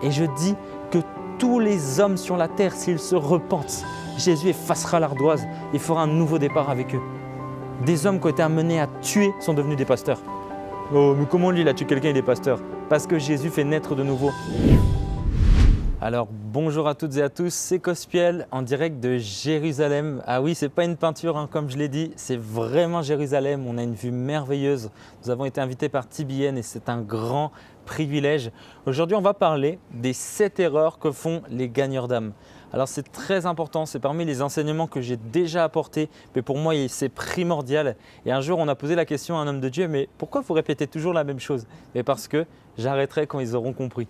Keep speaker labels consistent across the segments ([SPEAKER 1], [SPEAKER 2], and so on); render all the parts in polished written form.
[SPEAKER 1] Et je dis que tous les hommes sur la terre, s'ils se repentent, Jésus effacera l'ardoise et fera un nouveau départ avec eux. Des hommes qui ont été amenés à tuer sont devenus des pasteurs. Oh, mais comment lui, il a tué quelqu'un, il est pasteur? Parce que Jésus fait naître de nouveau. Alors bonjour à toutes et à tous, c'est Cospiel en direct de Jérusalem. Ah oui, c'est pas une peinture comme je l'ai dit, c'est vraiment Jérusalem. On a une vue merveilleuse. Nous avons été invités par TBN et c'est un grand privilège. Aujourd'hui, on va parler des 7 erreurs que font les gagneurs d'âme. Alors c'est très important, c'est parmi les enseignements que j'ai déjà apportés, mais pour moi c'est primordial. Et un jour on a posé la question à un homme de Dieu, mais pourquoi vous répétez toujours la même chose? Et parce que j'arrêterai quand ils auront compris.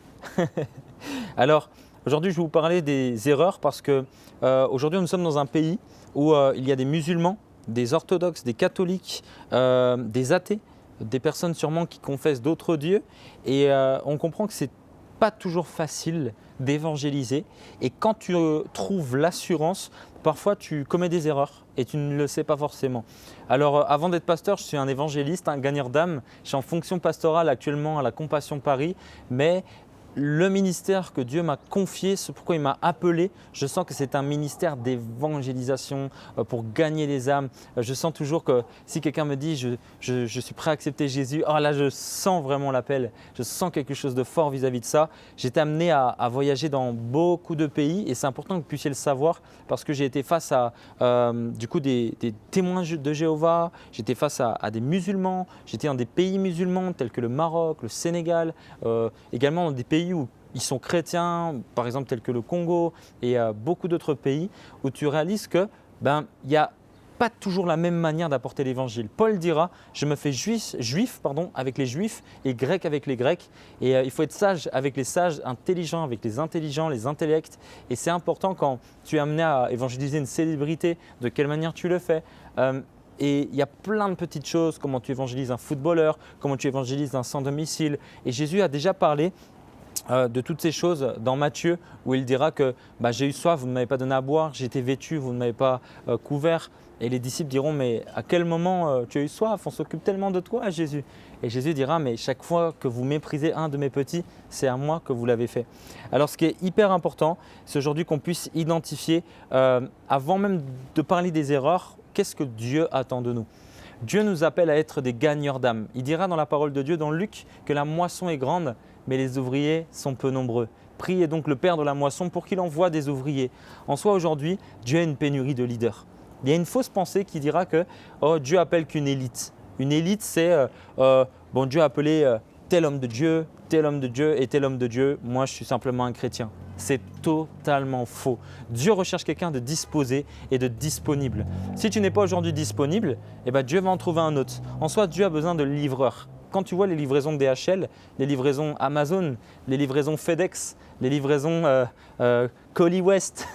[SPEAKER 1] Alors aujourd'hui je vais vous parler des erreurs parce que aujourd'hui nous sommes dans un pays où il y a des musulmans, des orthodoxes, des catholiques, des athées, des personnes sûrement qui confessent d'autres dieux et on comprend que c'est pas toujours facile d'évangéliser et quand tu trouves l'assurance, parfois tu commets des erreurs et tu ne le sais pas forcément. Alors avant d'être pasteur, je suis un évangéliste, un gagneur d'âme. Je suis en fonction pastorale actuellement à la Compassion Paris, mais le ministère que Dieu m'a confié, c'est pourquoi il m'a appelé, je sens que c'est un ministère d'évangélisation pour gagner les âmes. Je sens toujours que si quelqu'un me dit je suis prêt à accepter Jésus, oh là je sens vraiment l'appel, je sens quelque chose de fort vis-à-vis de ça. J'ai été amené à voyager dans beaucoup de pays et c'est important que vous puissiez le savoir parce que j'ai été face à des témoins de Jéhovah, j'étais face à des musulmans, j'étais dans des pays musulmans tels que le Maroc, le Sénégal, également dans des pays où ils sont chrétiens, par exemple tels que le Congo et beaucoup d'autres pays où tu réalises que il n'y a pas toujours la même manière d'apporter l'évangile. Paul dira, je me fais juif avec les juifs et grec avec les grecs. Et il faut être sage avec les sages, intelligent avec les intelligents, les intellects. Et c'est important quand tu es amené à évangéliser une célébrité, de quelle manière tu le fais. Et il y a plein de petites choses, comment tu évangélises un footballeur, comment tu évangélises un sans domicile. Et Jésus a déjà parlé de toutes ces choses dans Matthieu où il dira que j'ai eu soif, vous ne m'avez pas donné à boire, j'ai été vêtu, vous ne m'avez pas couvert. Et les disciples diront mais à quel moment tu as eu soif? On s'occupe tellement de toi Jésus. Et Jésus dira mais chaque fois que vous méprisez un de mes petits, c'est à moi que vous l'avez fait. Alors ce qui est hyper important, c'est aujourd'hui qu'on puisse identifier, avant même de parler des erreurs, qu'est-ce que Dieu attend de nous? Dieu nous appelle à être des gagneurs d'âme. Il dira dans la parole de Dieu, dans Luc, que la moisson est grande, mais les ouvriers sont peu nombreux. Priez donc le Père de la moisson pour qu'il envoie des ouvriers. En soi, aujourd'hui, Dieu a une pénurie de leaders. Il y a une fausse pensée qui dira que Dieu appelle qu'une élite. Une élite, c'est Dieu a appelé tel homme de Dieu et tel homme de Dieu. Moi, je suis simplement un chrétien. C'est totalement faux. Dieu recherche quelqu'un de disposé et de disponible. Si tu n'es pas aujourd'hui disponible, Dieu va en trouver un autre. En soi, Dieu a besoin de livreurs. Quand tu vois les livraisons DHL, les livraisons Amazon, les livraisons FedEx, les livraisons Colis West,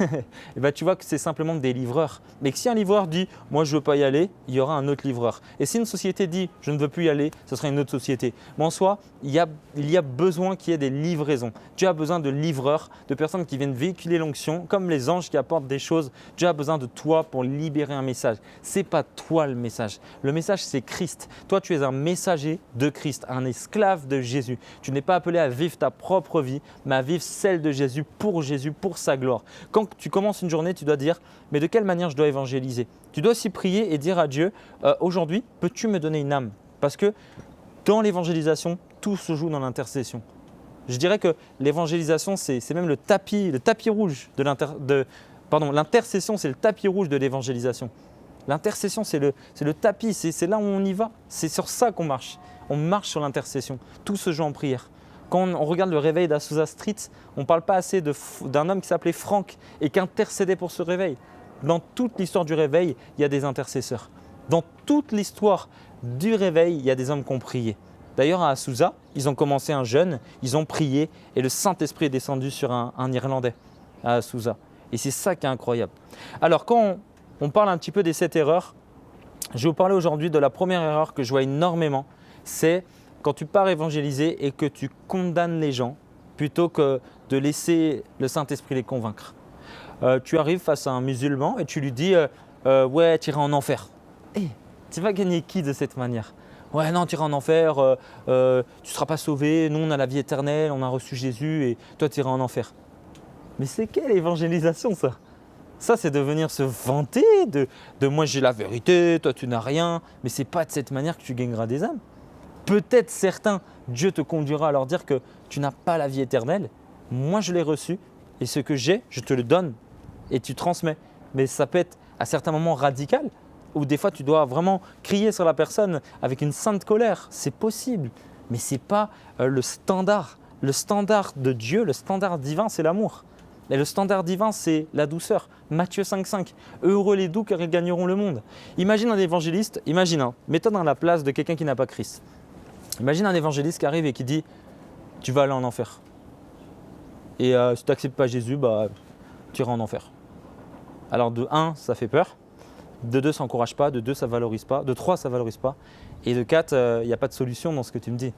[SPEAKER 1] tu vois que c'est simplement des livreurs. Mais si un livreur dit « moi je ne veux pas y aller », il y aura un autre livreur. Et si une société dit « je ne veux plus y aller », ce sera une autre société. Mais en soi, il y a besoin qu'il y ait des livraisons. Dieu a besoin de livreurs, de personnes qui viennent véhiculer l'onction, comme les anges qui apportent des choses. Dieu a besoin de toi pour libérer un message. Ce n'est pas toi le message. Le message, c'est Christ. Toi, tu es un messager de Christ, un esclave de Jésus. Tu n'es pas appelé à vivre ta propre vie, mais à vivre celle de Jésus, pour sa gloire. Quand tu commences une journée, tu dois dire « mais de quelle manière je dois évangéliser ?» Tu dois aussi prier et dire à Dieu « aujourd'hui, peux-tu me donner une âme ?» Parce que dans l'évangélisation, tout se joue dans l'intercession. Je dirais que l'évangélisation, c'est même le tapis rouge l'intercession, c'est le tapis rouge de l'évangélisation. L'intercession, c'est le tapis, c'est là où on y va. C'est sur ça qu'on marche. On marche sur l'intercession. Tout se joue en prière. Quand on regarde le réveil d'Azusa Street, on ne parle pas assez d'un homme qui s'appelait Franck et qui intercédait pour ce réveil. Dans toute l'histoire du réveil, il y a des intercesseurs. Dans toute l'histoire du réveil, il y a des hommes qui ont prié. D'ailleurs, à Azusa, ils ont commencé un jeûne, ils ont prié et le Saint-Esprit est descendu sur un Irlandais à Azusa. Et c'est ça qui est incroyable. Alors, quand on parle un petit peu des 7 erreurs, je vais vous parler aujourd'hui de la première erreur que je vois énormément, c'est quand tu pars évangéliser et que tu condamnes les gens plutôt que de laisser le Saint-Esprit les convaincre. Tu arrives face à un musulman et tu lui dis « ouais, tu iras en enfer ». Tu vas gagner qui de cette manière? Ouais, non, tu iras en enfer, tu ne seras pas sauvé, nous on a la vie éternelle, on a reçu Jésus et toi tu iras en enfer. Mais c'est quelle évangélisation ça? Ça, c'est de venir se vanter de moi j'ai la vérité, toi tu n'as rien. Mais ce n'est pas de cette manière que tu gagneras des âmes. Peut-être certains, Dieu te conduira à leur dire que tu n'as pas la vie éternelle. Moi, je l'ai reçu et ce que j'ai, je te le donne et tu transmets. Mais ça peut être à certains moments radical où des fois tu dois vraiment crier sur la personne avec une sainte colère. C'est possible, mais ce n'est pas le standard. Le standard de Dieu, le standard divin, c'est l'amour. Et le standard divin, c'est la douceur. Matthieu 5,5. Heureux les doux car ils gagneront le monde. Imagine un évangéliste, mets-toi dans la place de quelqu'un qui n'a pas Christ. Imagine un évangéliste qui arrive et qui dit « tu vas aller en enfer ». Et si tu n'acceptes pas Jésus, tu iras en enfer. Alors de 1, ça fait peur. De 2, ça n'encourage pas. De 2, ça ne valorise pas. De 3, ça ne valorise pas. Et de 4, il n'y a pas de solution dans ce que tu me dis.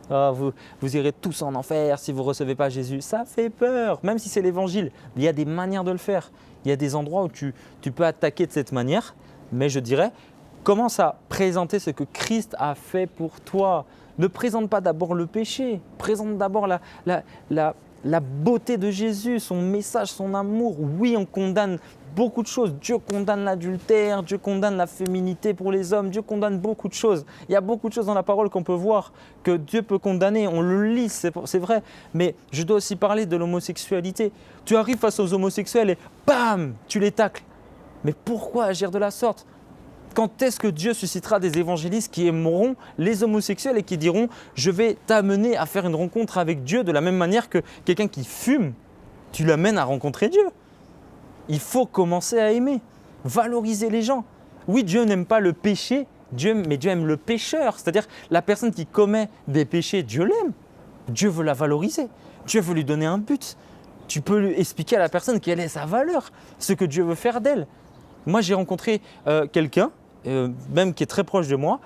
[SPEAKER 1] Oh, vous irez tous en enfer si vous ne recevez pas Jésus. Ça fait peur, même si c'est l'évangile. Il y a des manières de le faire. Il y a des endroits où tu peux attaquer de cette manière. Mais je dirais, commence à présenter ce que Christ a fait pour toi. Ne présente pas d'abord le péché. Présente d'abord la beauté de Jésus, son message, son amour. Oui, on condamne beaucoup de choses. Dieu condamne l'adultère, Dieu condamne la féminité pour les hommes, Dieu condamne beaucoup de choses. Il y a beaucoup de choses dans la parole qu'on peut voir que Dieu peut condamner. On le lit, c'est vrai. Mais je dois aussi parler de l'homosexualité. Tu arrives face aux homosexuels et bam, tu les tacles. Mais pourquoi agir de la sorte ? Quand est-ce que Dieu suscitera des évangélistes qui aimeront les homosexuels et qui diront « je vais t'amener à faire une rencontre avec Dieu » de la même manière que quelqu'un qui fume, tu l'amènes à rencontrer Dieu. Il faut commencer à aimer, valoriser les gens. Oui, Dieu n'aime pas le péché, mais Dieu aime le pécheur. C'est-à-dire la personne qui commet des péchés, Dieu l'aime. Dieu veut la valoriser. Dieu veut lui donner un but. Tu peux lui expliquer à la personne quelle est sa valeur, ce que Dieu veut faire d'elle. Moi, j'ai rencontré quelqu'un, même qui est très proche de moi,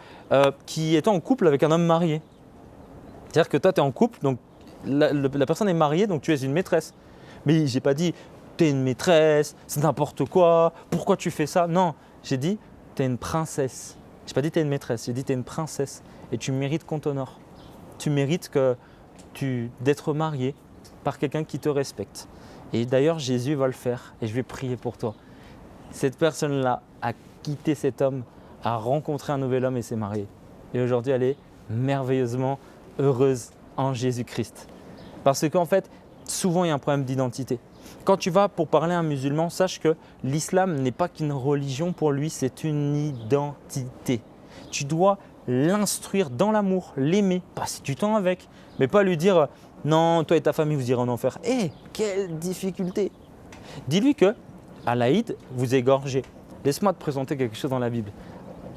[SPEAKER 1] qui était en couple avec un homme marié. C'est-à-dire que toi, tu es en couple, donc la personne est mariée, donc tu es une maîtresse. Mais je n'ai pas dit « tu es une maîtresse, c'est n'importe quoi, pourquoi tu fais ça ?» Non, j'ai dit « tu es une princesse ». Je n'ai pas dit « tu es une maîtresse », j'ai dit « tu es une princesse et tu mérites qu'on t'honore. Tu mérites d'être mariée par quelqu'un qui te respecte. » Et d'ailleurs, Jésus va le faire et je vais prier pour toi. Cette personne-là a quitté cet homme, a rencontré un nouvel homme et s'est mariée. Et aujourd'hui, elle est merveilleusement heureuse en Jésus-Christ. Parce qu'en fait, souvent, il y a un problème d'identité. Quand tu vas pour parler à un musulman, sache que l'islam n'est pas qu'une religion pour lui, c'est une identité. Tu dois l'instruire dans l'amour, l'aimer, passer du temps avec, mais pas lui dire « non, toi et ta famille, vous irez en enfer ». Quelle difficulté! Dis-lui que à l'Aïd, vous égorgez. Laisse-moi te présenter quelque chose dans la Bible.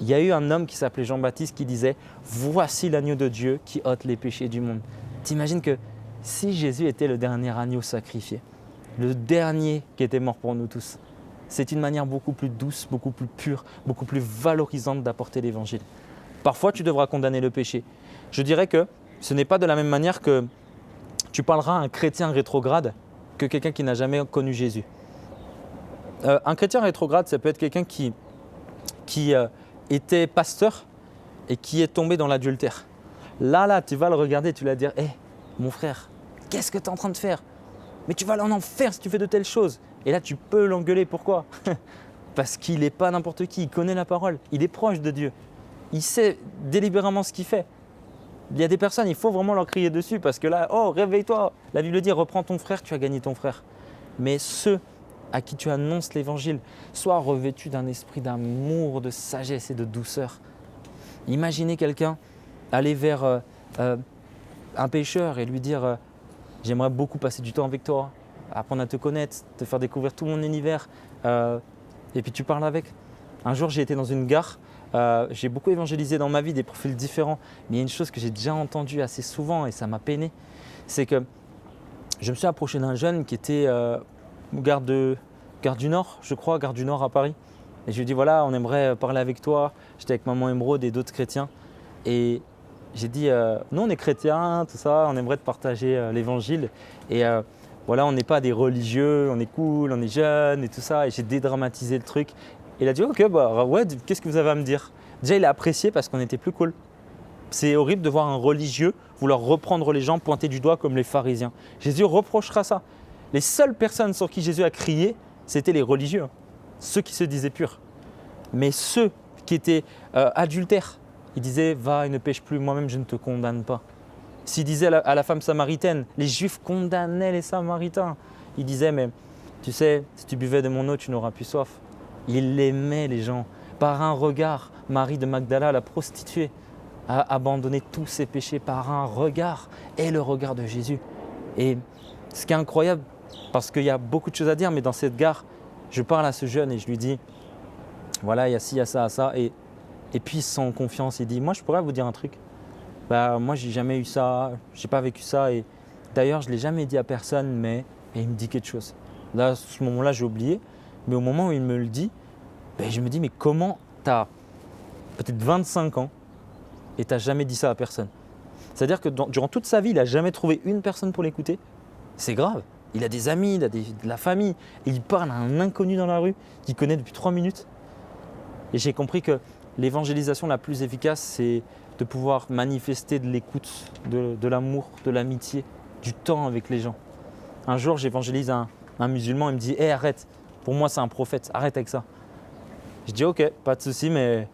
[SPEAKER 1] Il y a eu un homme qui s'appelait Jean-Baptiste qui disait « Voici l'agneau de Dieu qui ôte les péchés du monde ». T'imagines que si Jésus était le dernier agneau sacrifié, le dernier qui était mort pour nous tous, c'est une manière beaucoup plus douce, beaucoup plus pure, beaucoup plus valorisante d'apporter l'évangile. Parfois, tu devras condamner le péché. Je dirais que ce n'est pas de la même manière que tu parleras à un chrétien rétrograde que quelqu'un qui n'a jamais connu Jésus. Un chrétien rétrograde, ça peut être quelqu'un qui était pasteur et qui est tombé dans l'adultère. Là, tu vas le regarder, tu vas dire « mon frère, qu'est-ce que tu es en train de faire ? Mais tu vas aller en enfer si tu fais de telles choses. » Et là, tu peux l'engueuler. Pourquoi ? Parce qu'il n'est pas n'importe qui, il connaît la parole, il est proche de Dieu. Il sait délibérément ce qu'il fait. Il y a des personnes, il faut vraiment leur crier dessus parce que là, oh, réveille-toi. La Bible dit, reprends ton frère, tu as gagné ton frère. Mais ceux à qui tu annonces l'évangile, sois revêtu d'un esprit d'amour, de sagesse et de douceur. Imaginez quelqu'un aller vers un pécheur et lui dire j'aimerais beaucoup passer du temps avec toi, apprendre à te connaître, te faire découvrir tout mon univers. Et puis tu parles avec. Un jour, j'ai été dans une gare. J'ai beaucoup évangélisé dans ma vie des profils différents. Mais il y a une chose que j'ai déjà entendue assez souvent et ça m'a peiné. C'est que je me suis approché d'un jeune qui était gare du Nord, je crois, gare du Nord à Paris. Et je lui ai dit voilà, on aimerait parler avec toi. J'étais avec maman Émeraude et d'autres chrétiens. Et j'ai dit nous on est chrétiens, tout ça, on aimerait te partager l'évangile. Et voilà, on n'est pas des religieux, on est cool, on est jeunes et tout ça. Et j'ai dédramatisé le truc. Et il a dit ok, bah ouais, qu'est-ce que vous avez à me dire ? Déjà, il a apprécié parce qu'on était plus cool. C'est horrible de voir un religieux vouloir reprendre les gens, pointer du doigt comme les pharisiens. Jésus reprochera ça. Les seules personnes sur qui Jésus a crié, c'était les religieux, ceux qui se disaient purs. Mais ceux qui étaient adultères, il disait « Va et ne pêche plus, moi-même je ne te condamne pas ». S'il disait à la femme samaritaine, les Juifs condamnaient les Samaritains. Il disait « Mais tu sais, si tu buvais de mon eau, tu n'auras plus soif ». Il aimait les gens. Par un regard, Marie de Magdala, la prostituée, a abandonné tous ses péchés par un regard et le regard de Jésus. Et ce qui est incroyable, parce qu'il y a beaucoup de choses à dire, mais dans cette gare, je parle à ce jeune et je lui dis voilà, il y a ci, il y a ça. Et puis sans confiance, il dit moi je pourrais vous dire un truc. Moi j'ai jamais eu ça, j'ai pas vécu ça et d'ailleurs je l'ai jamais dit à personne, mais et il me dit quelque chose. Là, à ce moment-là, j'ai oublié, mais au moment où il me le dit, je me dis mais comment tu as peut-être 25 ans et tu n'as jamais dit ça à personne? C'est-à-dire que durant toute sa vie, il n'a jamais trouvé une personne pour l'écouter. C'est grave. Il a des amis, il a de la famille, et il parle à un inconnu dans la rue qu'il connaît depuis 3 minutes. Et j'ai compris que l'évangélisation la plus efficace, c'est de pouvoir manifester de l'écoute, de l'amour, de l'amitié, du temps avec les gens. Un jour, j'évangélise un musulman, il me dit « Hé, arrête, pour moi c'est un prophète, arrête avec ça ». Je dis « Ok, pas de souci, mais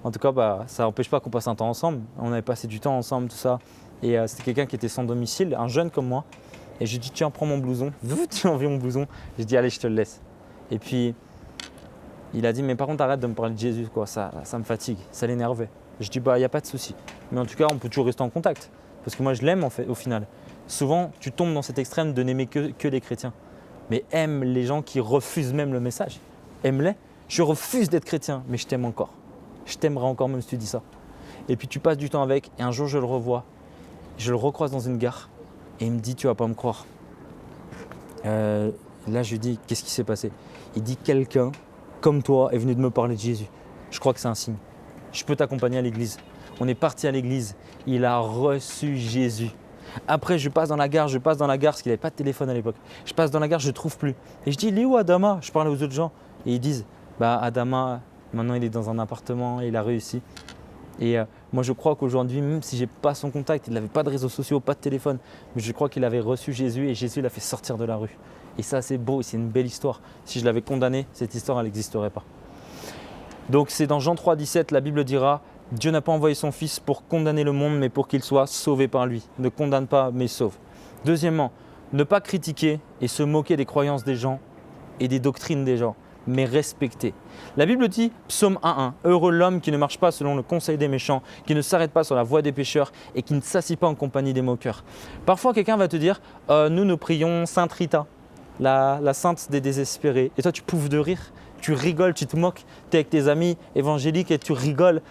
[SPEAKER 1] en tout cas, ça n'empêche pas qu'on passe un temps ensemble. On avait passé du temps ensemble, tout ça. Et c'était quelqu'un qui était sans domicile, un jeune comme moi. Et je lui dis, tiens, prends mon blouson. Tu as envie mon blouson? Je dis, allez, je te le laisse. Et puis, il a dit, mais par contre, arrête de me parler de Jésus, quoi. Ça me fatigue, ça l'énervait. Je dis, il n'y a pas de souci. Mais en tout cas, on peut toujours rester en contact. Parce que moi, je l'aime, en fait, au final. Souvent, tu tombes dans cet extrême de n'aimer que les chrétiens. Mais aime les gens qui refusent même le message. Aime-les. Je refuse d'être chrétien, mais je t'aime encore. Je t'aimerai encore même si tu dis ça. Et puis tu passes du temps avec et un jour je le revois. Je le recroise dans une gare et il me dit tu vas pas me croire. Là je lui dis qu'est-ce qui s'est passé? Il dit quelqu'un comme toi est venu de me parler de Jésus. Je crois que c'est un signe. Je peux t'accompagner à l'église. On est parti à l'église. Il a reçu Jésus. Après je passe dans la gare parce qu'il n'avait pas de téléphone à l'époque. Je passe dans la gare, je ne trouve plus. Et je dis il est où Adama? Je parle aux autres gens et ils disent Adama, maintenant il est dans un appartement et il a réussi. Et moi je crois qu'aujourd'hui, même si je n'ai pas son contact, il n'avait pas de réseaux sociaux, pas de téléphone, mais je crois qu'il avait reçu Jésus et Jésus l'a fait sortir de la rue. Et ça c'est beau, c'est une belle histoire. Si je l'avais condamné, cette histoire elle n'existerait pas. Donc c'est dans Jean 3, 17, la Bible dira « Dieu n'a pas envoyé son Fils pour condamner le monde, mais pour qu'il soit sauvé par lui. Ne condamne pas, mais sauve. » Deuxièmement, ne pas critiquer et se moquer des croyances des gens et des doctrines des gens, mais respecter. La Bible dit, psaume 1.1, « Heureux l'homme qui ne marche pas selon le conseil des méchants, qui ne s'arrête pas sur la voie des pécheurs et qui ne s'assit pas en compagnie des moqueurs. » Parfois, quelqu'un va te dire, nous prions Sainte Rita, la sainte des désespérés. Et toi, tu pouffes de rire, tu rigoles, tu te moques, tu es avec tes amis évangéliques et tu rigoles.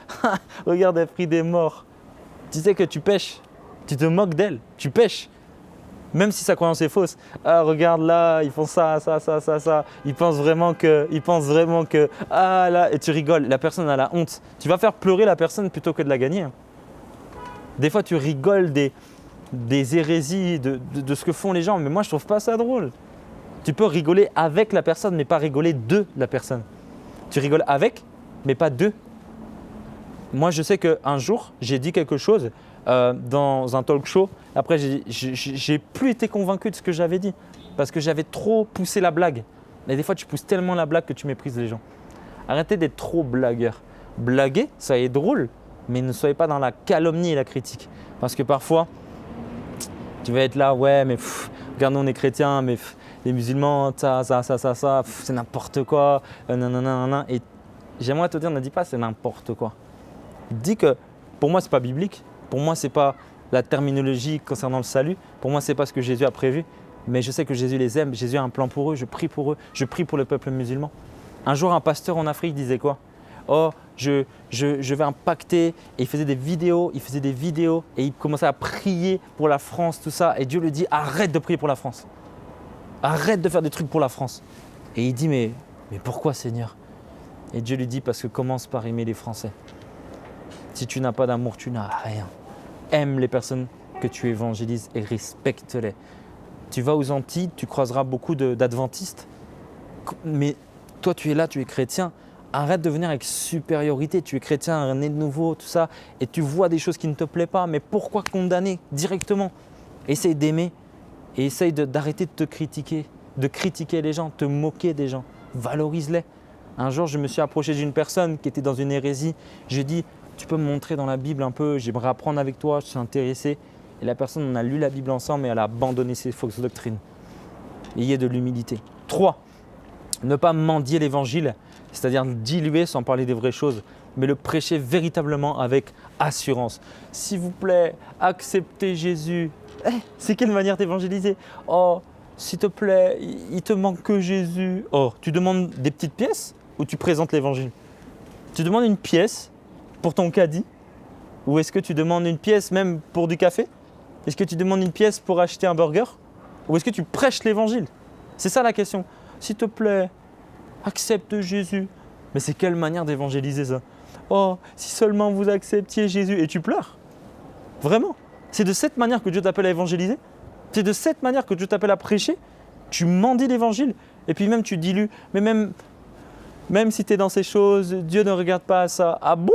[SPEAKER 1] Regarde, elle prie des morts. Tu sais que tu pêches, tu te moques d'elle, tu pêches. Même si sa croyance est fausse. Ah, regarde là, ils font ça. Ils pensent vraiment que. Ah là, et tu rigoles. La personne a la honte. Tu vas faire pleurer la personne plutôt que de la gagner. Des fois, tu rigoles des hérésies, de ce que font les gens. Mais moi, je trouve pas ça drôle. Tu peux rigoler avec la personne, mais pas rigoler de la personne. Tu rigoles avec, mais pas de. Moi, je sais qu'un jour, j'ai dit quelque chose dans un talk show. Après, j'ai plus été convaincu de ce que j'avais dit parce que j'avais trop poussé la blague. Mais des fois, tu pousses tellement la blague que tu méprises les gens. Arrêtez d'être trop blagueur. Blaguer, ça est drôle, mais ne soyez pas dans la calomnie et la critique. Parce que parfois, tu vas être là, ouais, mais regarde, nous, on est chrétiens, mais les musulmans, ça, c'est n'importe quoi, nanana. Et j'aimerais te dire, ne dis pas c'est n'importe quoi. Dis que pour moi, ce n'est pas biblique. Pour moi, ce n'est pas la terminologie concernant le salut. Pour moi, ce n'est pas ce que Jésus a prévu. Mais je sais que Jésus les aime. Jésus a un plan pour eux. Je prie pour eux. Je prie pour le peuple musulman. Un jour, un pasteur en Afrique disait quoi? Oh, je vais impacter. Et il faisait des vidéos. Et il commençait à prier pour la France, tout ça. Et Dieu lui dit, arrête de prier pour la France. Arrête de faire des trucs pour la France. Et il dit, mais pourquoi Seigneur? Et Dieu lui dit, parce que commence par aimer les Français. Si tu n'as pas d'amour, tu n'as rien. Aime les personnes que tu évangélises et respecte-les. Tu vas aux Antilles, tu croiseras beaucoup d'adventistes. Mais toi, tu es là, tu es chrétien. Arrête de venir avec supériorité. Tu es chrétien, né de nouveau, tout ça, et tu vois des choses qui ne te plaisent pas. Mais pourquoi condamner directement? Essaye d'aimer et essaye d'arrêter de te critiquer, de critiquer les gens, te moquer des gens. Valorise-les. Un jour, je me suis approché d'une personne qui était dans une hérésie. J'ai dit, tu peux me montrer dans la Bible un peu, j'aimerais apprendre avec toi, je suis intéressé. Et la personne, on a lu la Bible ensemble et elle a abandonné ses fausses doctrines. Ayez de l'humilité. 3. Ne pas mendier l'évangile, c'est-à-dire diluer sans parler des vraies choses, mais le prêcher véritablement avec assurance. S'il vous plaît, acceptez Jésus. C'est quelle manière d'évangéliser? Oh, s'il te plaît, il te manque que Jésus. Oh, tu demandes des petites pièces ou tu présentes l'évangile? Tu demandes une pièce pour ton caddie? Ou est-ce que tu demandes une pièce même pour du café? Est-ce que tu demandes une pièce pour acheter un burger? Ou est-ce que tu prêches l'évangile? C'est ça la question. S'il te plaît, accepte Jésus. Mais c'est quelle manière d'évangéliser ça? Oh, si seulement vous acceptiez Jésus. Et tu pleures? Vraiment? C'est de cette manière que Dieu t'appelle à évangéliser? C'est de cette manière que Dieu t'appelle à prêcher? Tu mendies l'évangile et puis même tu dilues. Mais même si tu es dans ces choses, Dieu ne regarde pas à ça. Ah bon?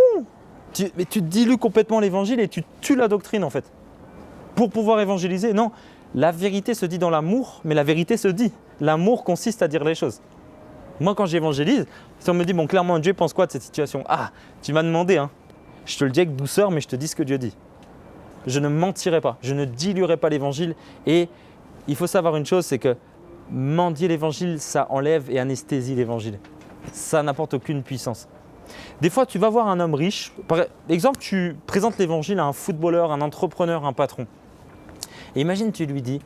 [SPEAKER 1] Mais tu dilues complètement l'évangile et tu tues la doctrine en fait. Pour pouvoir évangéliser, non. La vérité se dit dans l'amour, mais la vérité se dit. L'amour consiste à dire les choses. Moi, quand j'évangélise, si on me dit, bon, clairement, Dieu pense quoi de cette situation? Ah, tu m'as demandé, hein. Je te le dis avec douceur, mais je te dis ce que Dieu dit. Je ne mentirai pas, je ne diluerai pas l'évangile. Et il faut savoir une chose, c'est que mendier l'évangile, ça enlève et anesthésie l'évangile. Ça n'apporte aucune puissance. Des fois, tu vas voir un homme riche. Par exemple, tu présentes l'évangile à un footballeur, un entrepreneur, un patron. Et imagine, tu lui dis,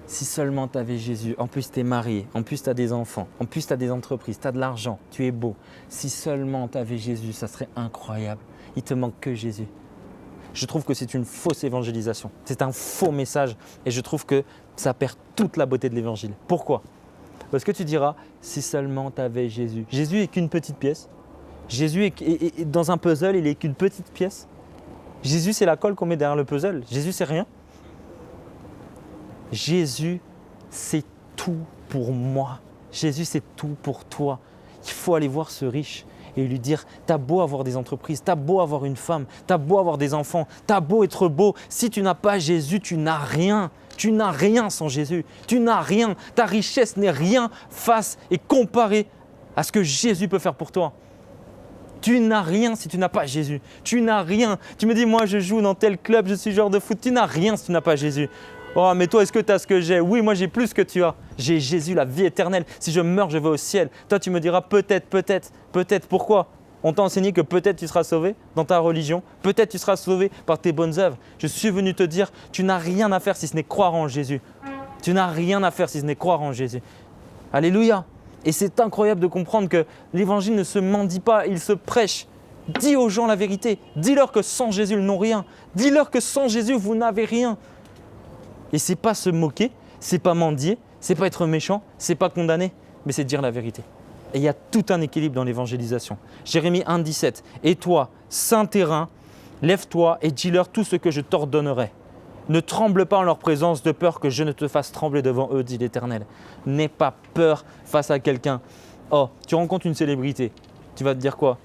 [SPEAKER 1] si seulement tu avais Jésus, en plus tu es marié, en plus tu as des enfants, en plus tu as des entreprises, tu as de l'argent, tu es beau. Si seulement tu avais Jésus, ça serait incroyable. Il te manque que Jésus. Je trouve que c'est une fausse évangélisation. C'est un faux message et je trouve que ça perd toute la beauté de l'évangile. Pourquoi? Parce que tu diras, si seulement tu avais Jésus. Jésus est qu'une petite pièce. Jésus est dans un puzzle, il est qu'une petite pièce. Jésus, c'est la colle qu'on met derrière le puzzle. Jésus, c'est rien. Jésus, c'est tout pour moi. Jésus, c'est tout pour toi. Il faut aller voir ce riche et lui dire, t'as beau avoir des entreprises, t'as beau avoir une femme, t'as beau avoir des enfants, t'as beau être beau. Si tu n'as pas Jésus, tu n'as rien. Tu n'as rien sans Jésus. Tu n'as rien. Ta richesse n'est rien face et comparée à ce que Jésus peut faire pour toi. Tu n'as rien si tu n'as pas Jésus. Tu n'as rien. Tu me dis, moi je joue dans tel club, je suis joueur de foot. Tu n'as rien si tu n'as pas Jésus. Oh, mais toi, est-ce que tu as ce que j'ai? Oui, moi j'ai plus que tu as. J'ai Jésus, la vie éternelle. Si je meurs, je vais au ciel. Toi, tu me diras peut-être, peut-être, peut-être. Pourquoi? On t'a enseigné que peut-être tu seras sauvé dans ta religion. Peut-être tu seras sauvé par tes bonnes œuvres. Je suis venu te dire, tu n'as rien à faire si ce n'est croire en Jésus. Tu n'as rien à faire si ce n'est croire en Jésus. Alléluia. Et c'est incroyable de comprendre que l'évangile ne se mendie pas, il se prêche. Dis aux gens la vérité. Dis-leur que sans Jésus, ils n'ont rien. Dis-leur que sans Jésus, vous n'avez rien. Et ce n'est pas se moquer, ce n'est pas mendier, ce n'est pas être méchant, ce n'est pas condamner, mais c'est dire la vérité. Et il y a tout un équilibre dans l'évangélisation. Jérémie 1,17. Et toi, saint terrain, lève-toi et dis-leur tout ce que je t'ordonnerai. Ne tremble pas en leur présence de peur que je ne te fasse trembler devant eux, dit l'Éternel. N'aie pas peur face à quelqu'un. Oh, tu rencontres une célébrité, tu vas te dire quoi?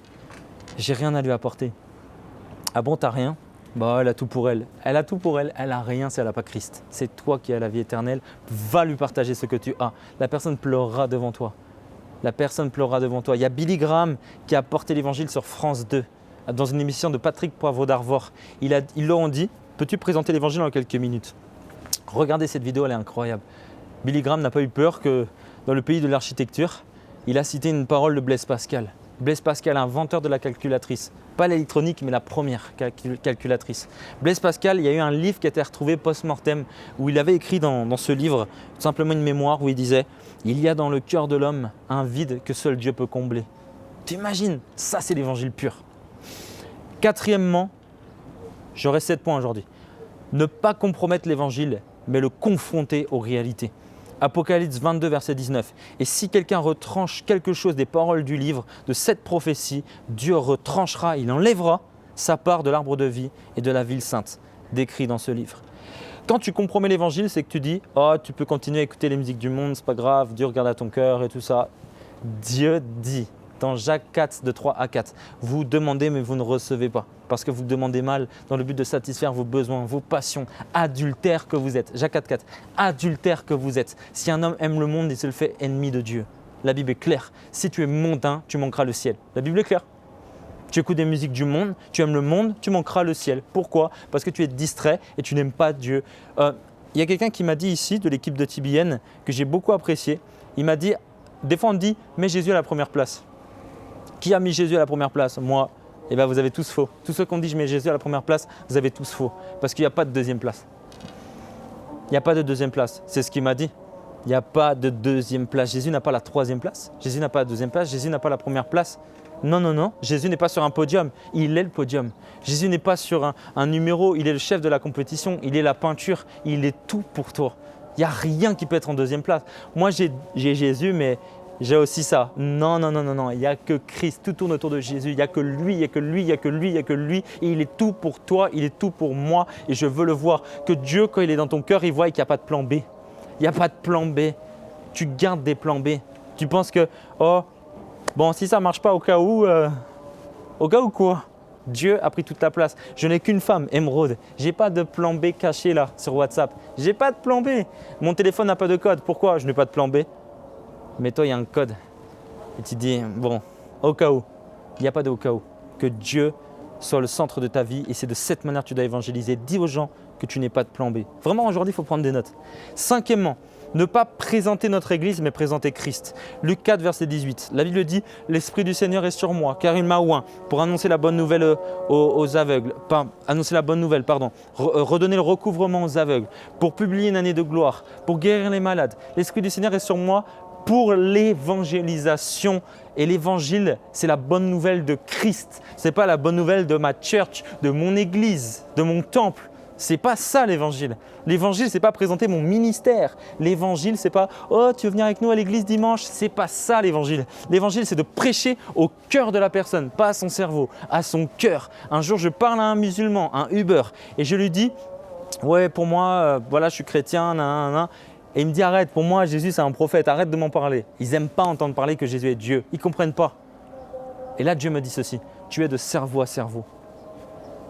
[SPEAKER 1] J'ai rien à lui apporter. Ah bon, t'as rien? Bah, elle a tout pour elle. Elle a tout pour elle. Elle n'a rien si elle n'a pas Christ. C'est toi qui as la vie éternelle. Va lui partager ce que tu as. La personne pleurera devant toi. La personne pleurera devant toi. Il y a Billy Graham qui a porté l'évangile sur France 2 dans une émission de Patrick Poivre d'Arvor. Ils leur ont dit, peux-tu présenter l'évangile en quelques minutes? Regardez cette vidéo, elle est incroyable. Billy Graham n'a pas eu peur que dans le pays de l'architecture, il a cité une parole de Blaise Pascal. Blaise Pascal, inventeur de la calculatrice. Pas l'électronique, mais la première calculatrice. Blaise Pascal, il y a eu un livre qui a été retrouvé post-mortem où il avait écrit dans ce livre tout simplement une mémoire où il disait « Il y a dans le cœur de l'homme un vide que seul Dieu peut combler. » T'imagines? Ça, c'est l'évangile pur. Quatrièmement, j'aurai 7 points aujourd'hui. Ne pas compromettre l'évangile, mais le confronter aux réalités. Apocalypse 22, verset 19. Et si quelqu'un retranche quelque chose des paroles du livre, de cette prophétie, Dieu retranchera, il enlèvera sa part de l'arbre de vie et de la ville sainte, décrit dans ce livre. Quand tu compromets l'évangile, c'est que tu dis « Oh, tu peux continuer à écouter les musiques du monde, c'est pas grave, Dieu regarde à ton cœur et tout ça. » Dieu dit dans Jacques 4, de 3 à 4. Vous demandez mais vous ne recevez pas parce que vous demandez mal dans le but de satisfaire vos besoins, vos passions, adultères que vous êtes. Jacques 4, 4. Adultères que vous êtes. Si un homme aime le monde, il se le fait ennemi de Dieu. La Bible est claire. Si tu es mondain, tu manqueras le ciel. La Bible est claire. Tu écoutes des musiques du monde, tu aimes le monde, tu manqueras le ciel. Pourquoi ? Parce que tu es distrait et tu n'aimes pas Dieu. Il y a quelqu'un qui m'a dit ici, de l'équipe de TBN, que j'ai beaucoup apprécié. Il m'a dit, des fois on me dit, mets Jésus à la première place. Qui a mis Jésus à la première place ? Moi. Eh bien vous avez tous faux. Tous ceux qui ont dit, je mets Jésus à la première place, vous avez tous faux. Parce qu'il n'y a pas de deuxième place. Il n'y a pas de deuxième place. C'est ce qu'il m'a dit. Il n'y a pas de deuxième place. Jésus n'a pas la troisième place. Jésus n'a pas la deuxième place. Jésus n'a pas la première place. Non, non, non. Jésus n'est pas sur un podium. Il est le podium. Jésus n'est pas sur un numéro. Il est le chef de la compétition. Il est la peinture. Il est tout pour toi. Il n'y a rien qui peut être en deuxième place. Moi, j'ai Jésus, mais j'ai aussi ça. Non, non, non, non, non. Il n'y a que Christ. Tout tourne autour de Jésus. Il n'y a que lui, il n'y a que lui, il n'y a que lui, il n'y a que lui. Et il est tout pour toi. Il est tout pour moi. Et je veux le voir. Que Dieu, quand il est dans ton cœur, il voit qu'il n'y a pas de plan B. Il n'y a pas de plan B. Tu gardes des plans B. Tu penses que, oh, bon, si ça ne marche pas au cas où quoi ? Dieu a pris toute la place. Je n'ai qu'une femme, Émeraude. Je n'ai pas de plan B caché là sur WhatsApp. Je n'ai pas de plan B. Mon téléphone n'a pas de code. Pourquoi je n'ai pas de plan B ? Mais toi, il y a un code. Et tu dis, bon, au cas où. Il n'y a pas de au cas où. Que Dieu soit le centre de ta vie et c'est de cette manière que tu dois évangéliser. Dis aux gens que tu n'es pas de plan B. Vraiment, aujourd'hui, il faut prendre des notes. Cinquièmement, ne pas présenter notre Église, mais présenter Christ. Luc 4, verset 18. La Bible dit « L'Esprit du Seigneur est sur moi, car il m'a oint pour annoncer la bonne nouvelle aux aveugles. » Annoncer la bonne nouvelle, pardon. Redonner le recouvrement aux aveugles, pour publier une année de gloire, pour guérir les malades. L'Esprit du Seigneur est sur moi pour l'évangélisation. Et l'évangile, c'est la bonne nouvelle de Christ. Ce n'est pas la bonne nouvelle de ma church, de mon église, de mon temple. C'est pas ça l'évangile. L'évangile, c'est pas présenter mon ministère. L'évangile, c'est pas « Oh, tu veux venir avec nous à l'église dimanche ?» C'est pas ça l'évangile. L'évangile, c'est de prêcher au cœur de la personne, pas à son cerveau, à son cœur. Un jour, je parle à un musulman, un Uber, et je lui dis « Ouais, pour moi, voilà, je suis chrétien, nanana. » Et il me dit « Arrête, pour moi, Jésus, c'est un prophète, arrête de m'en parler. » Ils n'aiment pas entendre parler que Jésus est Dieu. Ils ne comprennent pas. Et là, Dieu me dit ceci « Tu es de cerveau à cerveau,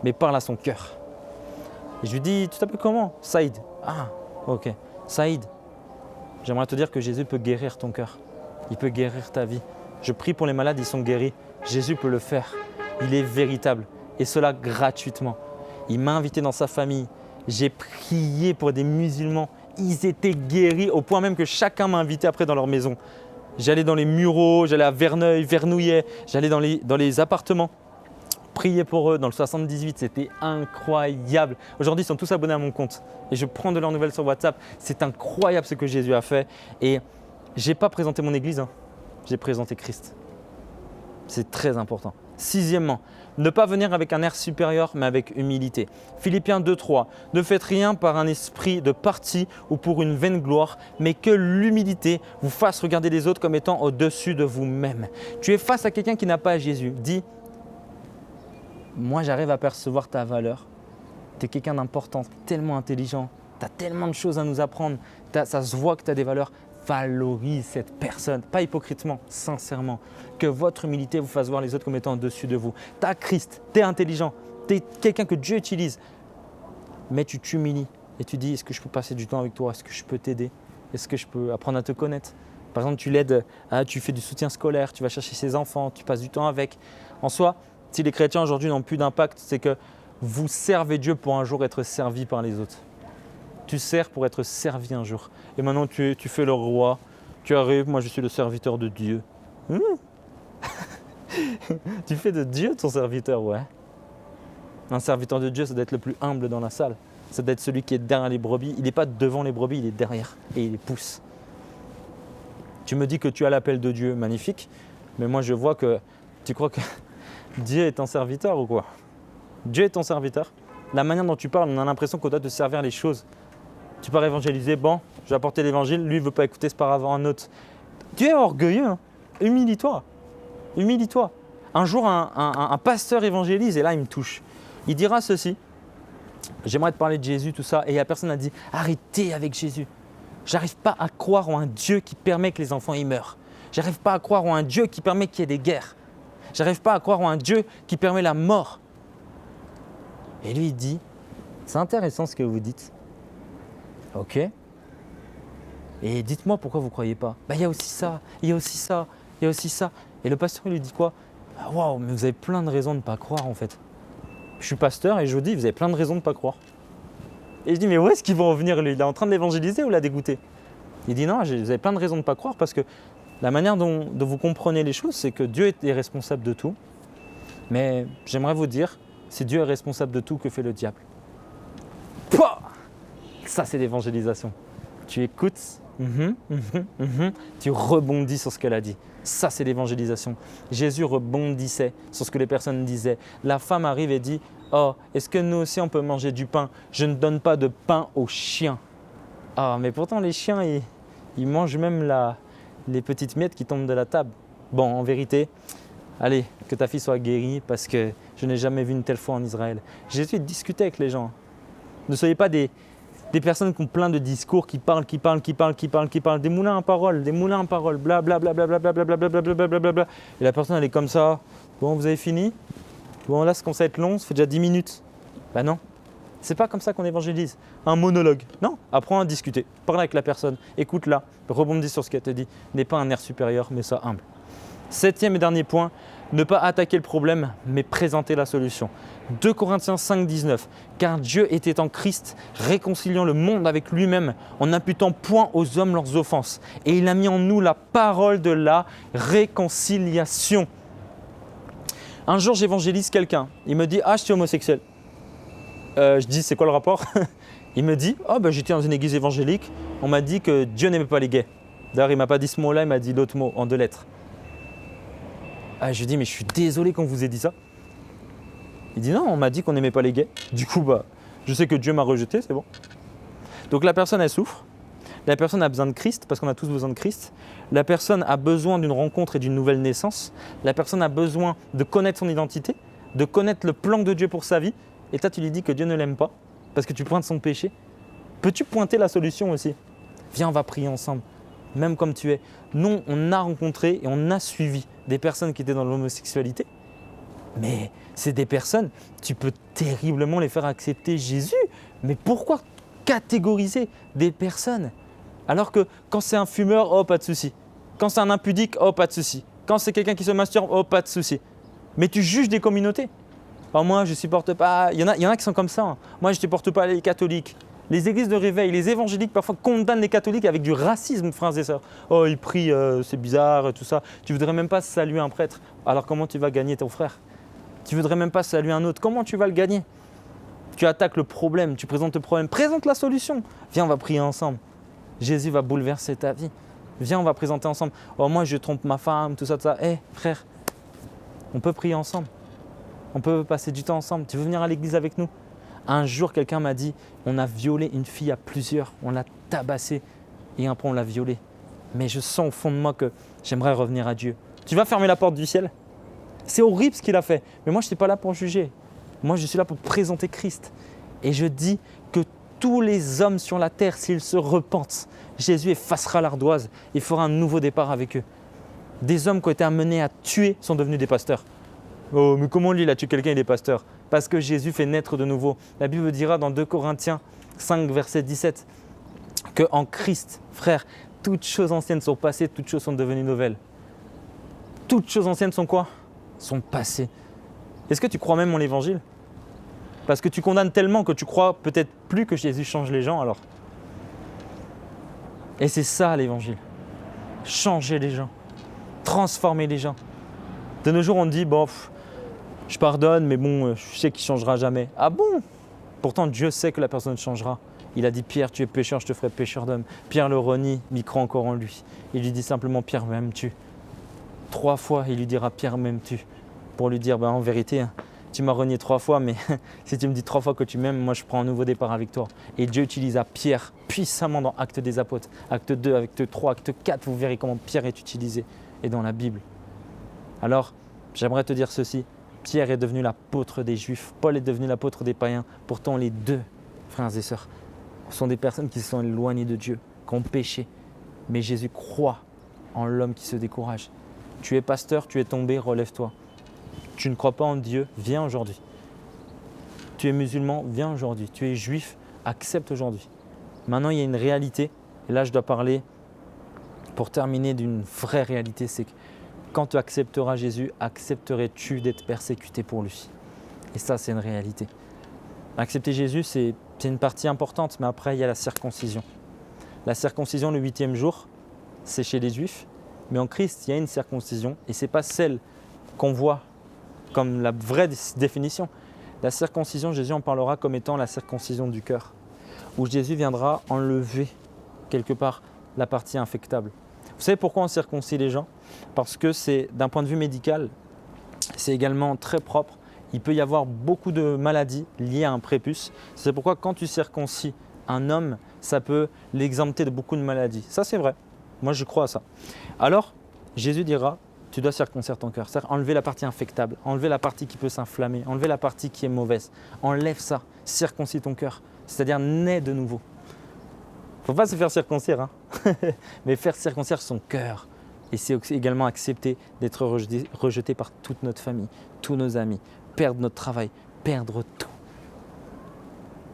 [SPEAKER 1] mais parle à son cœur. » Et je lui dis, tu t'appelles comment ? Saïd. Ah, ok. Saïd, j'aimerais te dire que Jésus peut guérir ton cœur. Il peut guérir ta vie. Je prie pour les malades, ils sont guéris. Jésus peut le faire. Il est véritable. Et cela gratuitement. Il m'a invité dans sa famille. J'ai prié pour des musulmans. Ils étaient guéris au point même que chacun m'a invité après dans leur maison. J'allais dans les Mureaux, j'allais à Verneuil, Vernouillet, j'allais dans les appartements. Prier pour eux dans le 78, c'était incroyable. Aujourd'hui, ils sont tous abonnés à mon compte et je prends de leurs nouvelles sur WhatsApp. C'est incroyable ce que Jésus a fait. Et je n'ai pas présenté mon église, j'ai présenté Christ. C'est très important. Sixièmement, ne pas venir avec un air supérieur, mais avec humilité. Philippiens 2,3. Ne faites rien par un esprit de parti ou pour une vaine gloire, mais que l'humilité vous fasse regarder les autres comme étant au-dessus de vous-même. Tu es face à quelqu'un qui n'a pas Jésus. Dis, moi, j'arrive à percevoir ta valeur. Tu es quelqu'un d'important, tellement intelligent. Tu as tellement de choses à nous apprendre. Ça se voit que tu as des valeurs. Valorise cette personne, pas hypocritement, sincèrement. Que votre humilité vous fasse voir les autres comme étant au-dessus de vous. Tu as Christ, tu es intelligent, tu es quelqu'un que Dieu utilise. Mais tu t'humilies et tu dis, est-ce que je peux passer du temps avec toi ? Est-ce que je peux t'aider ? Est-ce que je peux apprendre à te connaître ? Par exemple, tu l'aides, tu fais du soutien scolaire, tu vas chercher ses enfants, tu passes du temps avec. En soi, si les chrétiens aujourd'hui n'ont plus d'impact, c'est que vous servez Dieu pour un jour être servi par les autres. Tu sers pour être servi un jour. Et maintenant, tu fais le roi, tu arrives, moi je suis le serviteur de Dieu. Tu fais de Dieu ton serviteur, ouais. Un serviteur de Dieu, ça doit être le plus humble dans la salle. Ça doit être celui qui est derrière les brebis. Il n'est pas devant les brebis, il est derrière et il les pousse. Tu me dis que tu as l'appel de Dieu, magnifique. Mais moi, je vois que tu crois que Dieu est ton serviteur ou quoi ? Dieu est ton serviteur. La manière dont tu parles, on a l'impression qu'on doit te servir les choses. Tu pars évangéliser, bon, je vais apporter l'évangile, lui ne veut pas écouter, c'est par avant un autre. Tu es orgueilleux, hein. Humilie-toi. Humilie-toi. Un jour, un pasteur évangélise et là, il me touche. Il dira ceci, j'aimerais te parler de Jésus, tout ça, et la personne a dit, arrêtez avec Jésus. J'arrive pas à croire en un Dieu qui permet que les enfants y meurent. J'arrive pas à croire en un Dieu qui permet qu'il y ait des guerres. J'arrive pas à croire en un Dieu qui permet la mort. Et lui, il dit, c'est intéressant ce que vous dites. Ok. Et dites-moi pourquoi vous ne croyez pas. Il y a aussi ça, il y a aussi ça, il y a aussi ça. Et le pasteur, il lui dit quoi? Waouh, mais vous avez plein de raisons de ne pas croire en fait. Je suis pasteur et je vous dis, vous avez plein de raisons de ne pas croire. Et je dis, mais où est-ce qu'il va en venir lui? Il est en train de l'évangéliser ou l'a dégoûter? Il dit, non, vous avez plein de raisons de ne pas croire parce que la manière dont vous comprenez les choses, c'est que Dieu est responsable de tout. Mais j'aimerais vous dire, si Dieu est responsable de tout, que fait le diable? Pouah, ça, c'est l'évangélisation. Tu écoutes, tu rebondis sur ce qu'elle a dit. Ça, c'est l'évangélisation. Jésus rebondissait sur ce que les personnes disaient. La femme arrive et dit, oh, est-ce que nous aussi on peut manger du pain? Je ne donne pas de pain aux chiens. Ah, mais pourtant les chiens, ils mangent même les petites miettes qui tombent de la table. Bon, en vérité, allez, que ta fille soit guérie parce que je n'ai jamais vu une telle foi en Israël. Jésus discutait avec les gens. Ne soyez pas des personnes qui ont plein de discours, qui parlent, des moulins à parole, blablabla. Et la personne, elle est comme ça. Bon, vous avez fini? Bon, là, ça commence à être long, ça fait déjà 10 minutes. Ben non, c'est pas comme ça qu'on évangélise. Un monologue. Non, apprends à discuter. Parle avec la personne, écoute-la, rebondis sur ce qu'elle te dit. N'est pas un air supérieur, mais ça humble. 7e et dernier point, ne pas attaquer le problème, mais présenter la solution. 2 Corinthiens 5, 19. Car Dieu était en Christ, réconciliant le monde avec lui-même, en n'imputant point aux hommes leurs offenses. Et il a mis en nous la parole de la réconciliation. Un jour, j'évangélise quelqu'un. Il me dit « Ah, je suis homosexuel. » Je dis « C'est quoi le rapport ?» Il me dit « Oh, j'étais dans une église évangélique. On m'a dit que Dieu n'aimait pas les gays. » D'ailleurs, il ne m'a pas dit ce mot-là, il m'a dit l'autre mot en 2 lettres. Je lui dis, mais je suis désolé qu'on vous ait dit ça. Il dit, non, on m'a dit qu'on n'aimait pas les gays. Du coup, je sais que Dieu m'a rejeté, c'est bon. Donc la personne, elle souffre. La personne a besoin de Christ, parce qu'on a tous besoin de Christ. La personne a besoin d'une rencontre et d'une nouvelle naissance. La personne a besoin de connaître son identité, de connaître le plan de Dieu pour sa vie. Et toi, tu lui dis que Dieu ne l'aime pas, parce que tu pointes son péché. Peux-tu pointer la solution aussi? Viens, on va prier ensemble. Même comme tu es. Nous, on a rencontré et on a suivi des personnes qui étaient dans l'homosexualité. Mais c'est des personnes, tu peux terriblement les faire accepter Jésus. Mais pourquoi catégoriser des personnes? Alors que quand c'est un fumeur, oh, pas de souci. Quand c'est un impudique, oh, pas de souci. Quand c'est quelqu'un qui se masturbe, oh, pas de souci. Mais tu juges des communautés. Alors moi, je ne supporte pas… Il y en a qui sont comme ça. Hein. Moi, je ne supporte pas les catholiques. Les églises de réveil, les évangéliques parfois condamnent les catholiques avec du racisme, frères et sœurs. Oh, ils prient, c'est bizarre, tout ça. Tu ne voudrais même pas saluer un prêtre. Alors comment tu vas gagner ton frère? Tu ne voudrais même pas saluer un autre. Comment tu vas le gagner? Tu attaques le problème, tu présentes le problème. Présente la solution. Viens, on va prier ensemble. Jésus va bouleverser ta vie. Viens, on va présenter ensemble. Oh, moi, je trompe ma femme, tout ça, tout ça. Hé, frère, on peut prier ensemble. On peut passer du temps ensemble. Tu veux venir à l'église avec nous? Un jour, quelqu'un m'a dit, on a violé une fille à plusieurs, on l'a tabassée et après on l'a violée. Mais je sens au fond de moi que j'aimerais revenir à Dieu. Tu vas fermer la porte du ciel? C'est horrible ce qu'il a fait, mais moi je ne suis pas là pour juger. Moi je suis là pour présenter Christ. Et je dis que tous les hommes sur la terre, s'ils se repentent, Jésus effacera l'ardoise et fera un nouveau départ avec eux. Des hommes qui ont été amenés à tuer sont devenus des pasteurs. Oh, mais comment lui il a tué quelqu'un, il est pasteur? Parce que Jésus fait naître de nouveau. La Bible dira dans 2 Corinthiens 5, verset 17, qu'en Christ, frère, toutes choses anciennes sont passées, toutes choses sont devenues nouvelles. Toutes choses anciennes sont quoi? Sont passées. Est-ce que tu crois même en l'évangile? Parce que tu condamnes tellement que tu crois peut-être plus que Jésus change les gens alors. Et c'est ça l'évangile. Changer les gens. Transformer les gens. De nos jours, on dit, bon, je pardonne, mais bon, je sais qu'il ne changera jamais. Ah bon? Pourtant, Dieu sait que la personne changera. Il a dit, Pierre, tu es pécheur, je te ferai pécheur d'homme. Pierre le renie, mais il croit encore en lui. Il lui dit simplement, Pierre, m'aimes-tu? 3 fois, il lui dira, Pierre, m'aimes-tu? Pour lui dire, en vérité, tu m'as renié 3 fois, mais si tu me dis 3 fois que tu m'aimes, moi je prends un nouveau départ avec toi. Et Dieu utilisa Pierre puissamment dans Actes des Apôtres, Acte 2, Acte 3, Acte 4, vous verrez comment Pierre est utilisé et dans la Bible. Alors, j'aimerais te dire ceci. Pierre est devenu l'apôtre des Juifs, Paul est devenu l'apôtre des païens. Pourtant, les deux, frères et sœurs, sont des personnes qui se sont éloignées de Dieu, qui ont péché. Mais Jésus croit en l'homme qui se décourage. Tu es pasteur, tu es tombé, relève-toi. Tu ne crois pas en Dieu, viens aujourd'hui. Tu es musulman, viens aujourd'hui. Tu es juif, accepte aujourd'hui. Maintenant, il y a une réalité, et là je dois parler pour terminer d'une vraie réalité, c'est que quand tu accepteras Jésus, accepterais-tu d'être persécuté pour lui? Et ça, c'est une réalité. Accepter Jésus, c'est une partie importante, mais après, il y a la circoncision. La circoncision, le 8e jour, c'est chez les Juifs, mais en Christ, il y a une circoncision, et ce n'est pas celle qu'on voit comme la vraie définition. La circoncision, Jésus en parlera comme étant la circoncision du cœur, où Jésus viendra enlever quelque part la partie infectable. Vous savez pourquoi on circoncie les gens? Parce que c'est, d'un point de vue médical, c'est également très propre. Il peut y avoir beaucoup de maladies liées à un prépuce. C'est pourquoi quand tu circoncis un homme, ça peut l'exempter de beaucoup de maladies. Ça, c'est vrai. Moi, je crois à ça. Alors, Jésus dira, tu dois circoncire ton cœur. C'est-à-dire enlever la partie infectable, enlever la partie qui peut s'inflammer, enlever la partie qui est mauvaise. Enlève ça, circoncis ton cœur. C'est-à-dire naît de nouveau. Il ne faut pas se faire circoncire, hein mais faire circoncire son cœur. Et c'est également accepter d'être rejeté par toute notre famille, tous nos amis, perdre notre travail, perdre tout.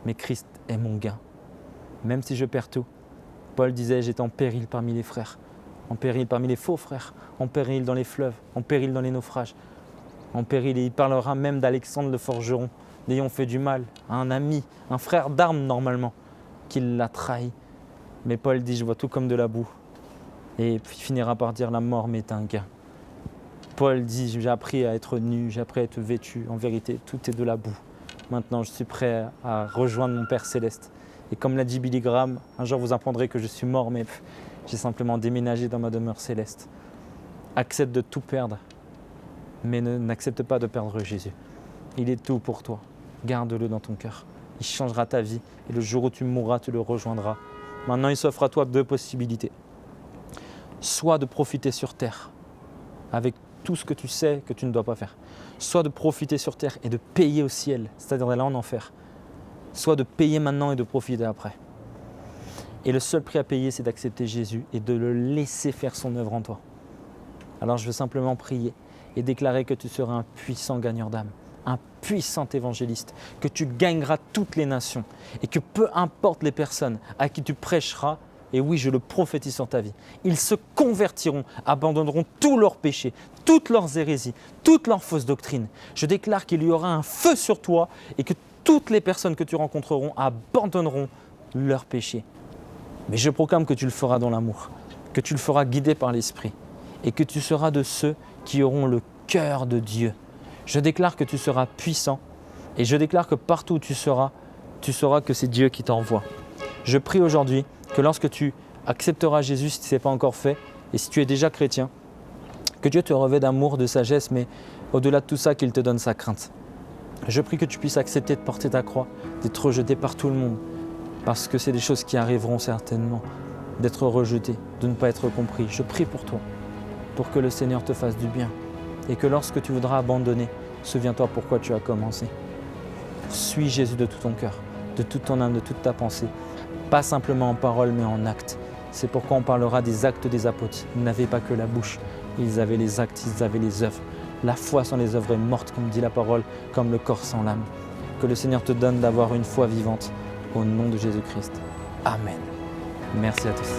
[SPEAKER 1] Mais Christ est mon gain. Même si je perds tout, Paul disait, j'étais en péril parmi les frères, en péril parmi les faux frères, en péril dans les fleuves, en péril dans les naufrages, en péril. Et il parlera même d'Alexandre le forgeron, n'ayant fait du mal à un ami, un frère d'armes normalement, qui l'a trahi. Mais Paul dit, je vois tout comme de la boue. Et puis il finira par dire, la mort m'est un gain. Paul dit, j'ai appris à être nu, j'ai appris à être vêtu. En vérité, tout est de la boue. Maintenant, je suis prêt à rejoindre mon Père Céleste. Et comme l'a dit Billy Graham, un jour vous apprendrez que je suis mort, mais j'ai simplement déménagé dans ma demeure céleste. Accepte de tout perdre, mais n'accepte pas de perdre Jésus. Il est tout pour toi. Garde-le dans ton cœur. Il changera ta vie. Et le jour où tu mourras, tu le rejoindras. Maintenant, il s'offre à toi deux possibilités. Soit de profiter sur terre avec tout ce que tu sais que tu ne dois pas faire. Soit de profiter sur terre et de payer au ciel, c'est-à-dire d'aller en enfer. Soit de payer maintenant et de profiter après. Et le seul prix à payer, c'est d'accepter Jésus et de le laisser faire son œuvre en toi. Alors je veux simplement prier et déclarer que tu seras un puissant gagneur d'âme, un puissant évangéliste, que tu gagneras toutes les nations et que peu importe les personnes à qui tu prêcheras, et oui, je le prophétise sur ta vie, ils se convertiront, abandonneront tous leurs péchés, toutes leurs hérésies, toutes leurs fausses doctrines. Je déclare qu'il y aura un feu sur toi et que toutes les personnes que tu rencontreront abandonneront leurs péchés. Mais je proclame que tu le feras dans l'amour, que tu le feras guidé par l'Esprit et que tu seras de ceux qui auront le cœur de Dieu. Je déclare que tu seras puissant et je déclare que partout où tu sauras que c'est Dieu qui t'envoie. Je prie aujourd'hui que lorsque tu accepteras Jésus, si ce n'est pas encore fait, et si tu es déjà chrétien, que Dieu te revêt d'amour, de sagesse, mais au-delà de tout ça, qu'il te donne sa crainte. Je prie que tu puisses accepter de porter ta croix, d'être rejeté par tout le monde, parce que c'est des choses qui arriveront certainement, d'être rejeté, de ne pas être compris. Je prie pour toi, pour que le Seigneur te fasse du bien, et que lorsque tu voudras abandonner, souviens-toi pourquoi tu as commencé. Suis Jésus de tout ton cœur, de toute ton âme, de toute ta pensée, pas simplement en parole mais en acte. C'est pourquoi on parlera des actes des apôtres. Ils n'avaient pas que la bouche, ils avaient les actes, ils avaient les œuvres. La foi sans les œuvres est morte, comme dit la parole, comme le corps sans l'âme. Que le Seigneur te donne d'avoir une foi vivante au nom de Jésus-Christ. Amen. Merci à tous.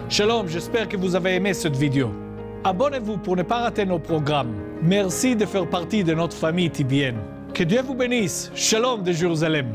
[SPEAKER 2] Shalom, j'espère que vous avez aimé cette vidéo. Abonnez-vous pour ne pas rater nos programmes. Merci de faire partie de notre famille TBN. Que Dieu vous bénisse. Shalom de Jérusalem.